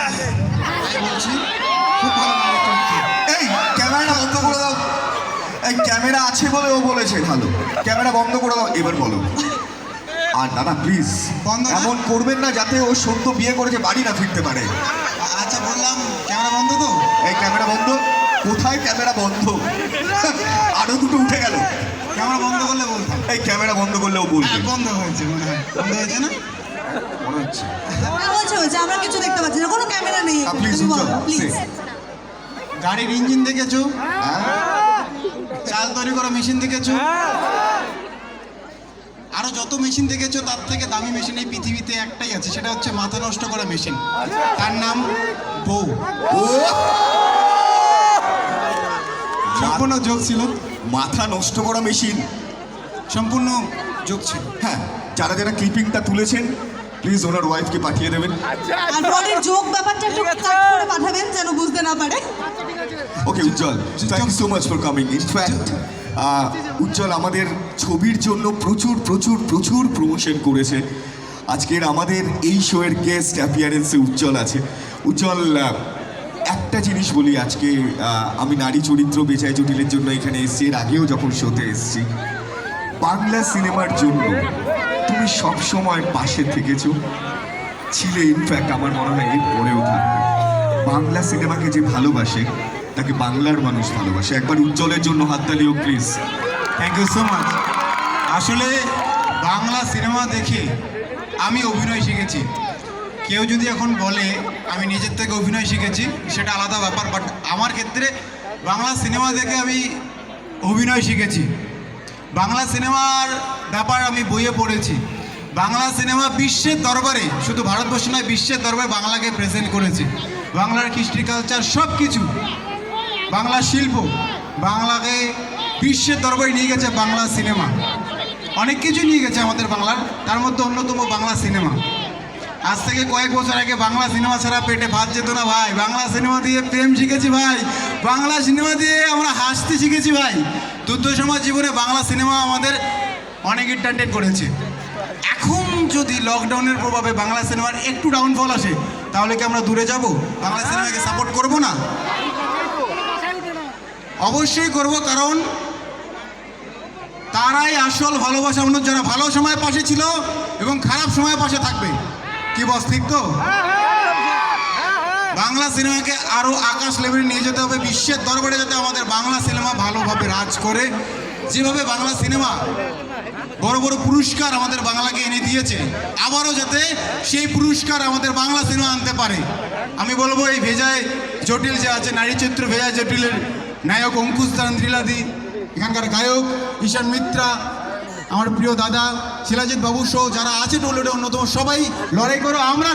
আছে বলছি খুব ভালো লাগে চলছে। এই ক্যামেরাটা বন্ধ করে দাও। এই ক্যামেরা আছে বলে ও বলেছে ভালো, ক্যামেরা বন্ধ করে দাও। এবার বলো। আর দাদা প্লিজ বন্ধ না? এমন করবেন না যাতে ও সত্য বিয়ে করেছে বাড়ি না ফিরতে পারে। আচ্ছা বললাম ক্যামেরা বন্ধ তো? এই ক্যামেরা বন্ধ। কোথায় ক্যামেরা বন্ধ? আরো দুটো উঠে গেল। ক্যামেরা বন্ধ করলে বলতাম। এই ক্যামেরা বন্ধ করলে ও বলবে। হ্যাঁ বন্ধ হয়েছে মনে হয়, বন্ধ হয়েছে না? মনে হচ্ছে হচ্ছে আমরা কিছু দেখতে পাচ্ছি না, কোনো ক্যামেরা নেই। প্লিজ তুমি বলো, উজ্জ্বল প্লিজ। গাড়ির ইঞ্জিন দেখেছো? চাল তৈরি করা মেশিন দেখেছো? আরো যত মেশিন দেখেছো তার থেকে দামি মেশিন এই পৃথিবীতে একটাই আছে, সেটা হচ্ছে মাথা নষ্ট করা মেশিন। তার নাম বউ। ও সম্পূর্ণ যোগ ছিল, মাথা নষ্ট করা মেশিন। সম্পূর্ণ যোগ ছিল। হ্যাঁ, যারা যারা ক্লিপিংটা তুলেছেন প্লিজ ওনার ওয়াইফকে পাঠিয়ে দেবেন। আর পরের যোগ ব্যাপারটা একটু কাট করে পাঠাবেন যেন বুঝতে না পারে। Okay Ujjwal, thank you so much for coming. In fact Ujjwal আমাদের ছবির জন্য প্রচুর প্রচুর প্রচুর প্রমোশন করেছে। আজকের আমাদের এই শোয়ের গেস্ট অ্যাপিয়ারেন্সে উজ্জ্বল আছে। উজ্জ্বল, একটা জিনিস বলি, আজকে আমি নারী চরিত্র বেচাই জটিলের জন্য এখানে এসেছি, এর আগেও যখন শোতে এসেছি। বাংলা সিনেমার জন্য তুমি সবসময় পাশে থেকেছো, ছিলে, ইনফ্যাক্ট আমার মনে হয় এর পরেও থাকবে। বাংলা সিনেমাকে যে ভালোবাসে তাকে বাংলার মানুষ ভালোবাসে। একবার উজ্জ্বলের জন্য হাততালিও please. Thank you so much. আসলে বাংলা সিনেমা দেখে আমি অভিনয় শিখেছি। কেউ যদি এখন বলে আমি নিজের থেকে অভিনয় শিখেছি, সেটা আলাদা ব্যাপার, বাট আমার ক্ষেত্রে বাংলা সিনেমা দেখে আমি অভিনয় শিখেছি। বাংলা সিনেমার ব্যাপার আমি বইয়ে পড়েছি। বাংলা সিনেমা বিশ্বের দরবারে, শুধু ভারতবর্ষ নয় বিশ্বের দরবারে বাংলাকে প্রেজেন্ট করেছে। বাংলার কৃষ্টি কালচার সব কিছু, বাংলা শিল্প, বাংলাকে বিশ্বের দরবারে নিয়ে গেছে বাংলা সিনেমা। অনেক কিছু নিয়ে গেছে আমাদের বাংলার, তার মধ্যে অন্যতম বাংলা সিনেমা। আজ থেকে কয়েক বছর আগে বাংলা সিনেমা ছাড়া পেটে ভাত যেত না ভাই। বাংলা সিনেমা দিয়ে প্রেম শিখেছি ভাই, বাংলা সিনেমা দিয়ে আমরা হাসতে শিখেছি ভাই। দুর্দশার জীবনে বাংলা সিনেমা আমাদের অনেক এন্টারটেইন করেছে। এখন যদি লকডাউনের প্রভাবে বাংলা সিনেমার একটু ডাউনফল আসে, তাহলে কি আমরা দূরে যাব? বাংলা সিনেমাকে সাপোর্ট করব না? অবশ্যই করব, কারণ তারাই আসল ভালোবাসা মানুষ, যারা ভালো সময় পাশে ছিল এবং খারাপ সময় পাশে থাকবে। কি বস, ঠিক তো? বাংলা সিনেমাকে আরো আকাশ লেভেলে নিয়ে যেতে হবে, বিশ্বের দরবারে যাতে আমাদের বাংলা সিনেমা ভালোভাবে রাজ করে। যেভাবে বাংলা সিনেমা বড় বড় পুরস্কার আমাদের বাংলাকে এনে দিয়েছে, আবারও যাতে সেই পুরস্কার আমাদের বাংলা সিনেমা আনতে পারে। আমি বলবো এই ভেজায় জটিল যে আছে, নারী চরিত্র ভেজায় জটিলের নায়ক অঙ্কুশ দান ত্রিলাদি, এখানকার গায়ক ঈশান মিত্রা, আমার প্রিয় দাদা শিলাজিৎ বাবু সহ যারা আছে টলিউডে অন্যতম, সবাই লড়াই করো। আমরা